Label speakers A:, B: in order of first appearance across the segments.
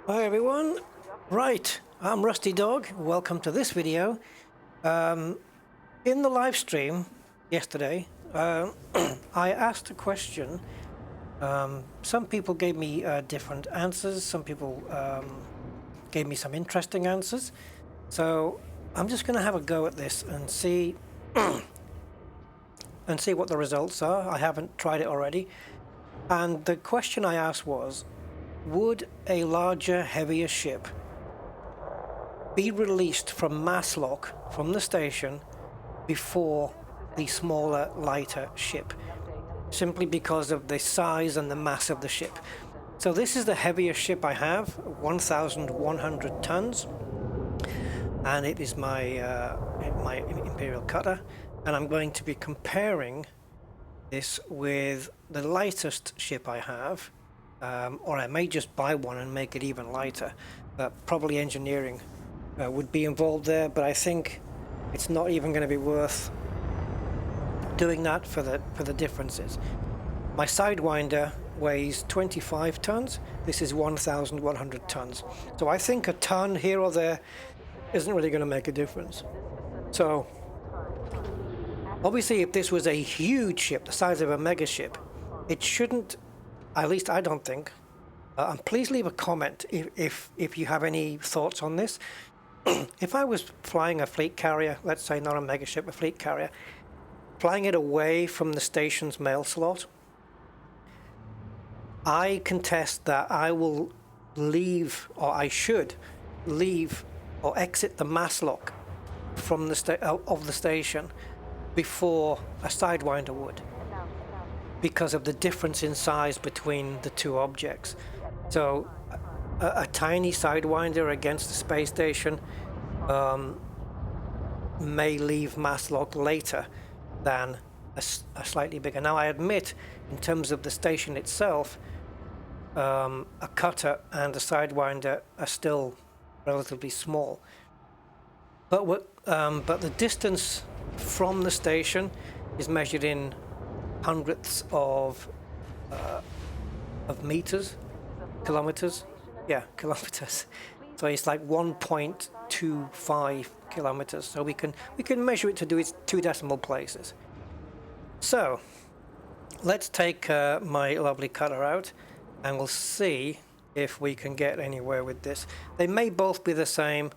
A: Hi everyone, right, I'm Rusty Dog, welcome to this video. In the live stream yesterday, I asked a question. Some people gave me different answers, some people gave me some interesting answers. So I'm just going to have a go at this and see what the results are. I haven't tried it already. And the question I asked was, would a larger, heavier ship be released from mass lock from the station before the smaller, lighter ship, simply because of the size and the mass of the ship? So this is the heaviest ship I have, 1,100 tons, and it is my my Imperial cutter, and I'm going to be comparing this with the lightest ship I have. Or I may just buy one and make it even lighter. Probably engineering would be involved there, but I think it's not even going to be worth doing that for the differences. My Sidewinder weighs 25 tons. This is 1,100 tons. So I think a ton here or there isn't really going to make a difference. So obviously, if this was a huge ship, the size of a mega ship, it shouldn't. At least I don't think. And please leave a comment if you have any thoughts on this. If I was flying a fleet carrier, let's say not a megaship, a fleet carrier, flying it away from the station's mail slot, I contest that I will leave, or I should leave or exit the mass lock from of the station before a Sidewinder would, because of the difference in size between the two objects. So a tiny Sidewinder against the space station may leave mass lock later than a slightly bigger. Now I admit, in terms of the station itself, a cutter and a Sidewinder are still relatively small. But the distance from the station is measured in hundredths of meters, kilometers. Yeah, kilometers. So it's like 1.25 kilometers. So we can measure it to its 2 decimal places. So let's take my lovely cutter out, and we'll see if we can get anywhere with this. They may both be the same.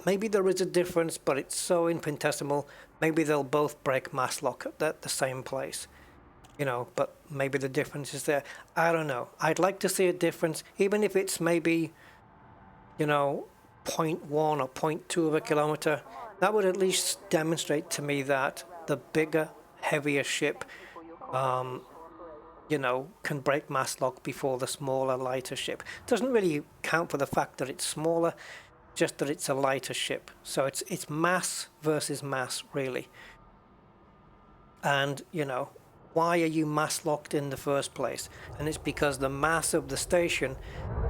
A: Maybe there is a difference, but it's so infinitesimal. Maybe they'll both break mass lock at the same place, but maybe the difference is there. I don't know. I'd like to see a difference, even if it's maybe, 0.1 or 0.2 of a kilometer. That would at least demonstrate to me that the bigger, heavier ship, can break mass lock before the smaller, lighter ship. Doesn't really count for the fact that it's smaller, just that it's a lighter ship. So it's mass versus mass, really. And why are you mass locked in the first place? And it's because the mass of the station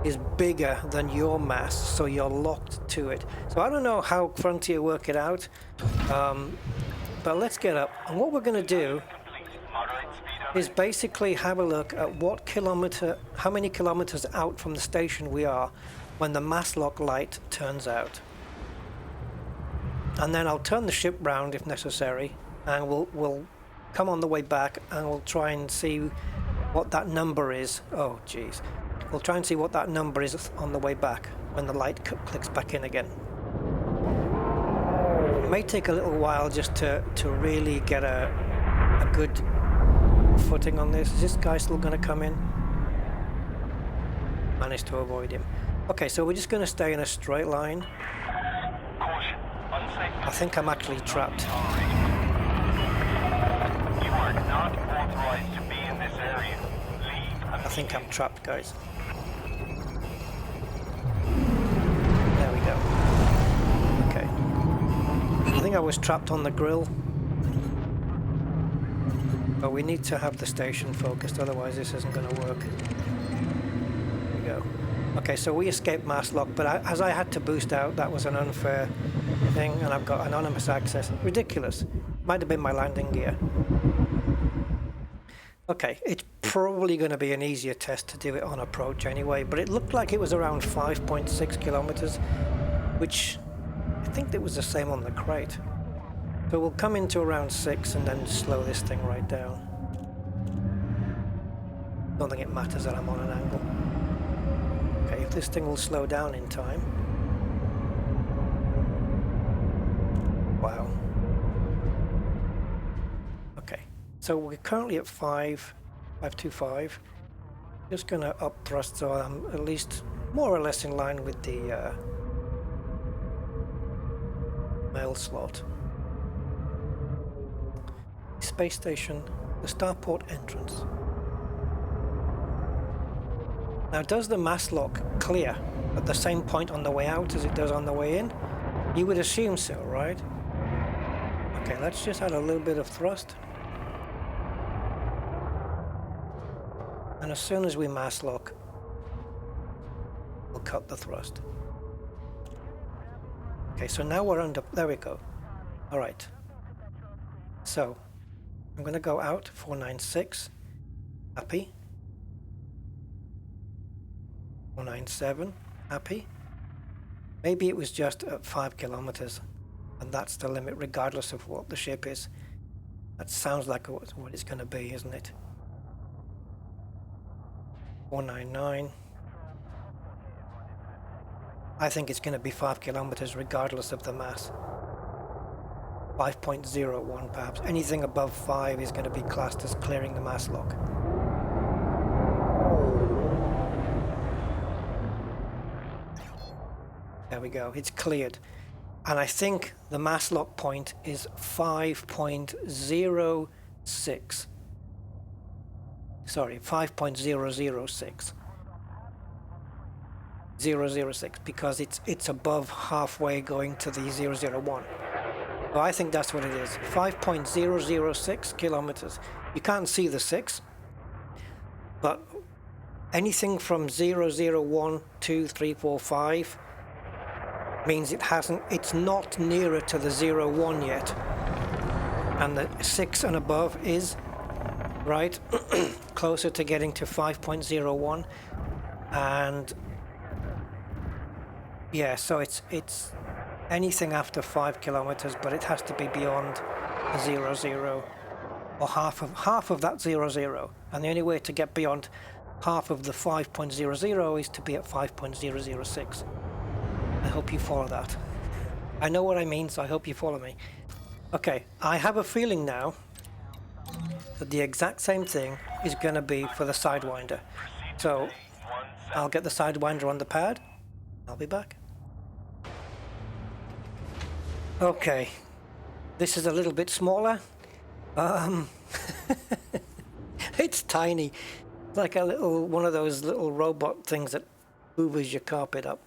A: is bigger than your mass, so you're locked to it. So I don't know how Frontier work it out, but let's get up. And what we're going to do is basically have a look at how many kilometers out from the station we are when the mass lock light turns out. And then I'll turn the ship round if necessary, and we'll come on the way back, and we'll try and see what that number is. Oh geez. We'll try and see what that number is on the way back when the light clicks back in again. It may take a little while just to really get a good footing on this. Is this guy still going to come in? Managed to avoid him. Okay, so we're just going to stay in a straight line. I think I'm actually trapped.
B: You are not authorized to be in this area. Leave.
A: I think I'm trapped, guys. There we go. Okay. I think I was trapped on the grill. But we need to have the station focused, otherwise this isn't going to work. There we go. Okay, so we escaped mass lock, but as I had to boost out, that was an unfair thing, and I've got anonymous access. Ridiculous. Might have been my landing gear. Okay, it's probably going to be an easier test to do it on approach anyway, but it looked like it was around 5.6 kilometers, which I think that was the same on the crate. So we'll come into around 6 and then slow this thing right down. Don't think it matters that I'm on an angle. Okay, if this thing will slow down in time. Wow. Okay, so we're currently at 5.25. Just gonna up thrust so I'm at least more or less in line with the mail slot. Space station, the starport entrance. Now, does the mass lock clear at the same point on the way out as it does on the way in? You would assume so, right? Okay, let's just add a little bit of thrust. And as soon as we mass lock, we'll cut the thrust. Okay, so now we're under, there we go. All right. So, I'm going to go out, 496, happy. 497, happy. Maybe it was just at 5 kilometers, and that's the limit regardless of what the ship is. That sounds like what it's going to be, isn't it? 499. I think it's going to be 5 kilometers regardless of the mass. 5.01 perhaps. Anything above 5 is going to be classed as clearing the mass lock. There we go, it's cleared. And I think the mass lock point is 5.06. Sorry, 5.006. 006, because it's above halfway going to the 001. So I think that's what it is. 5.006 kilometers. You can't see the 6, but anything from 001, 2, 3, 4, 5 means it's not nearer to the 01 yet. And the 6 and above is, right, closer to getting to 5.01. And yeah, so it's anything after 5 kilometers, but it has to be beyond the 00 or half of that 00. And the only way to get beyond half of the 5.00 is to be at 5.006. I hope you follow that. I know what I mean, so I hope you follow me. Okay, I have a feeling now that the exact same thing is going to be for the Sidewinder. So I'll get the Sidewinder on the pad. I'll be back. Okay, this is a little bit smaller. It's tiny. It's like a little one of those little robot things that hoovers your carpet up.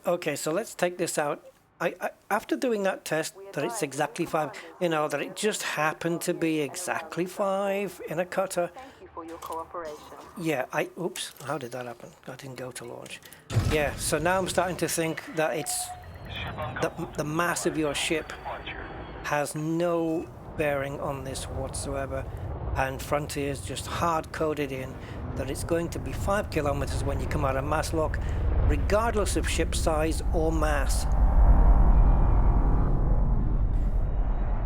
A: Okay, so let's take this out. I after doing that test that it's exactly 5, you know, that it just happened to be exactly 5 in a cutter.
C: Thank you for your cooperation.
A: Yeah, oops, how did that happen? I didn't go to launch. Yeah, so now I'm starting to think that it's the mass of your ship has no bearing on this whatsoever, and Frontier's just hard-coded in that it's going to be 5 kilometers when you come out of mass lock, regardless of ship size or mass.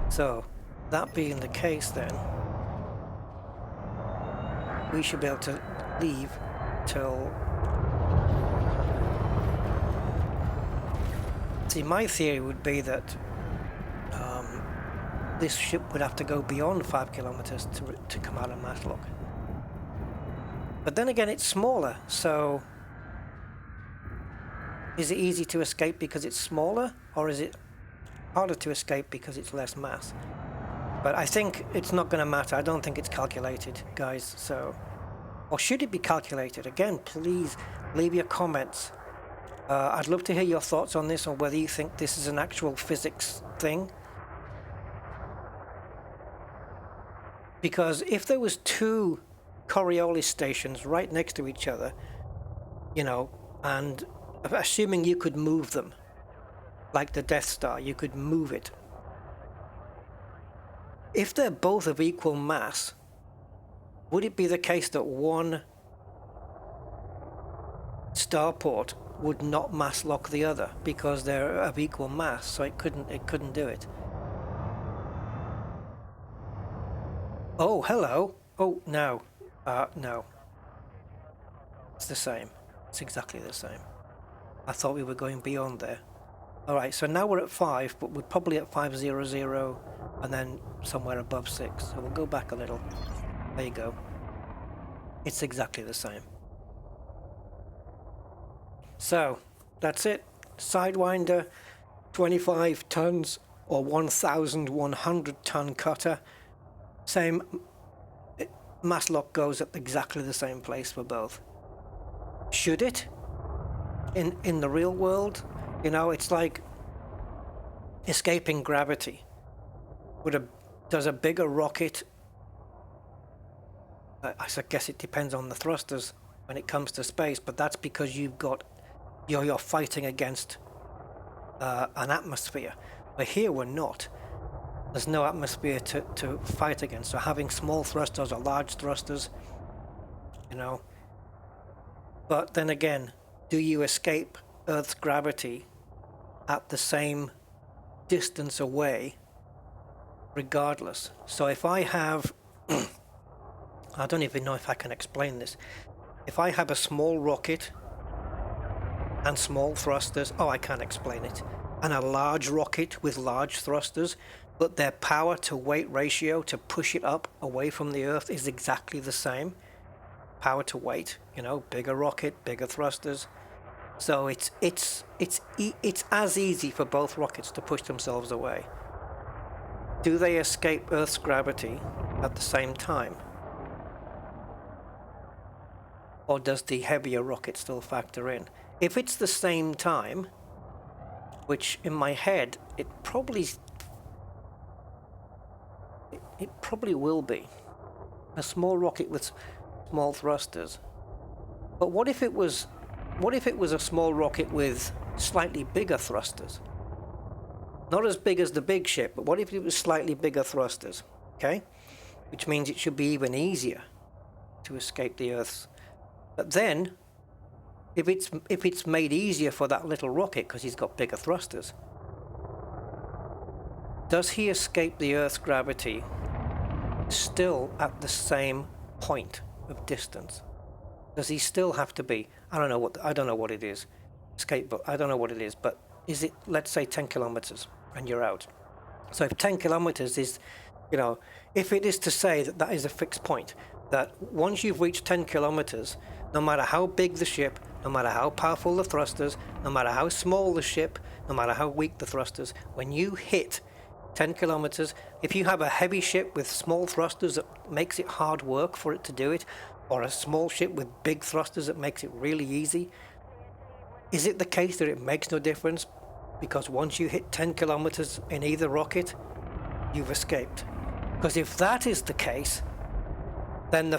A: So, that being the case then, we should be able to leave till... See, my theory would be that this ship would have to go beyond 5 kilometers to come out of mass lock. But then again, it's smaller, so is it easy to escape because it's smaller, or is it harder to escape because it's less mass? But I think it's not going to matter. I don't think it's calculated, guys. So, or should it be calculated? Again, please leave your comments. I'd love to hear your thoughts on this, or whether you think this is an actual physics thing. Because if there was 2 Coriolis stations right next to each other, you know, and assuming you could move them, like the Death Star, you could move it. If they're both of equal mass, would it be the case that one starport would not mass lock the other because they're of equal mass, so it couldn't do it? Oh, hello. Oh, no. No. It's the same. It's exactly the same. I thought we were going beyond there. Alright, so now we're at 5, but we're probably at 500 and then somewhere above 6. So we'll go back a little. There you go. It's exactly the same. So, that's it. Sidewinder, 25 tons or 1,100 ton cutter. Same mass lock goes at exactly the same place for both. Should it? In the real world, you know, it's like escaping gravity. Does a bigger rocket, I guess it depends on the thrusters when it comes to space, but that's because you're fighting against an atmosphere. But here we're not. There's no atmosphere to fight against. So having small thrusters or large thrusters, you know. But then again, do you escape Earth's gravity at the same distance away regardless? So if I have, I don't even know if I can explain this. If I have a small rocket and small thrusters, oh, I can't explain it, and a large rocket with large thrusters, but their power to weight ratio to push it up away from the Earth is exactly the same. Power to weight, you know, bigger rocket, bigger thrusters. So it's as easy for both rockets to push themselves away. Do they escape Earth's gravity at the same time? Or does the heavier rocket still factor in? If it's the same time, which in my head it probably will be, a small rocket with small thrusters. But what if it was a small rocket with slightly bigger thrusters? Not as big as the big ship, but what if it was slightly bigger thrusters? Okay, which means it should be even easier to escape the Earth's. But then, if it's made easier for that little rocket because he's got bigger thrusters, does he escape the Earth's gravity still at the same point of distance? Does he still have to be? I don't know what it is. Escape, but I don't know what it is. But is it, let's say, 10 kilometers and you're out? So if 10 kilometers is, you know, if it is to say that that is a fixed point, that once you've reached 10 kilometers, no matter how big the ship, no matter how powerful the thrusters, no matter how small the ship, no matter how weak the thrusters, when you hit 10 kilometers, if you have a heavy ship with small thrusters that makes it hard work for it to do it, or a small ship with big thrusters that makes it really easy, is it the case that it makes no difference? Because once you hit 10 kilometers in either rocket, you've escaped. Because if that is the case, then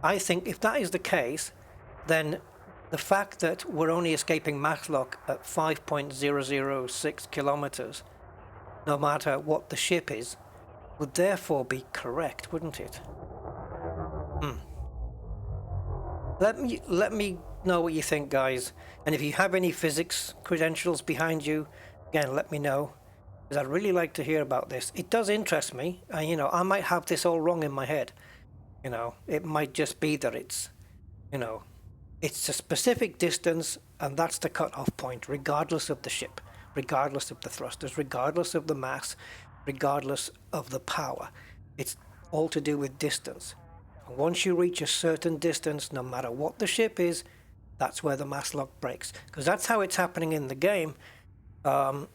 A: I think if that is the case, then the fact that we're only escaping mass lock at 5.006 kilometers, no matter what the ship is, would therefore be correct, wouldn't it? Let me know what you think, guys. And if you have any physics credentials behind you, again, let me know, because I'd really like to hear about this. It does interest me. You know, I might have this all wrong in my head. You know, it might just be that it's, you know, it's a specific distance and that's the cut-off point, regardless of the ship, regardless of the thrusters, regardless of the mass, regardless of the power. It's all to do with distance. And once you reach a certain distance, no matter what the ship is, that's where the mass lock breaks. Because that's how it's happening in the game. And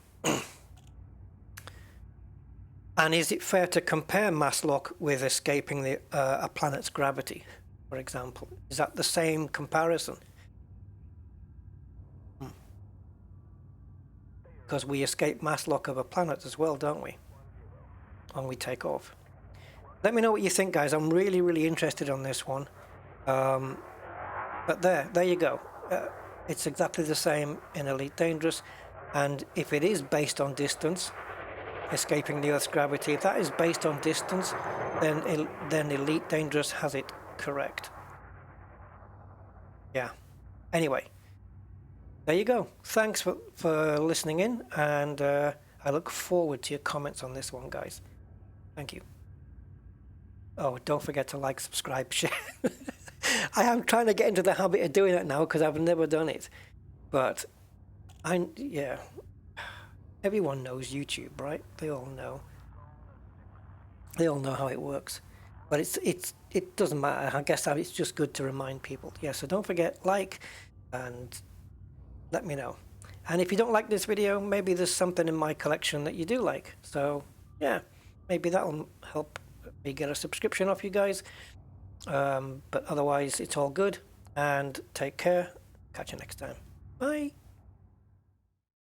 A: is it fair to compare mass lock with escaping a planet's gravity, for example? Is that the same comparison? Because we escape mass lock of a planet as well, don't we? When we take off. Let me know what you think, guys. I'm really, really interested on this one. But there you go. It's exactly the same in Elite Dangerous. And if it is based on distance, escaping the Earth's gravity, if that is based on distance, then Elite Dangerous has it correct. Yeah. Anyway, there you go. Thanks for listening in, and I look forward to your comments on this one, guys. Thank you. Oh, don't forget to like, subscribe, share. I am trying to get into the habit of doing that now because I've never done it. But yeah, everyone knows YouTube, right? They all know. They all know how it works. But it doesn't matter. I guess it's just good to remind people. Yeah, so don't forget, like, and let me know. And if you don't like this video, maybe there's something in my collection that you do like. So yeah, maybe that'll help me get a subscription off you guys. But otherwise, it's all good. And take care. Catch you next time. Bye.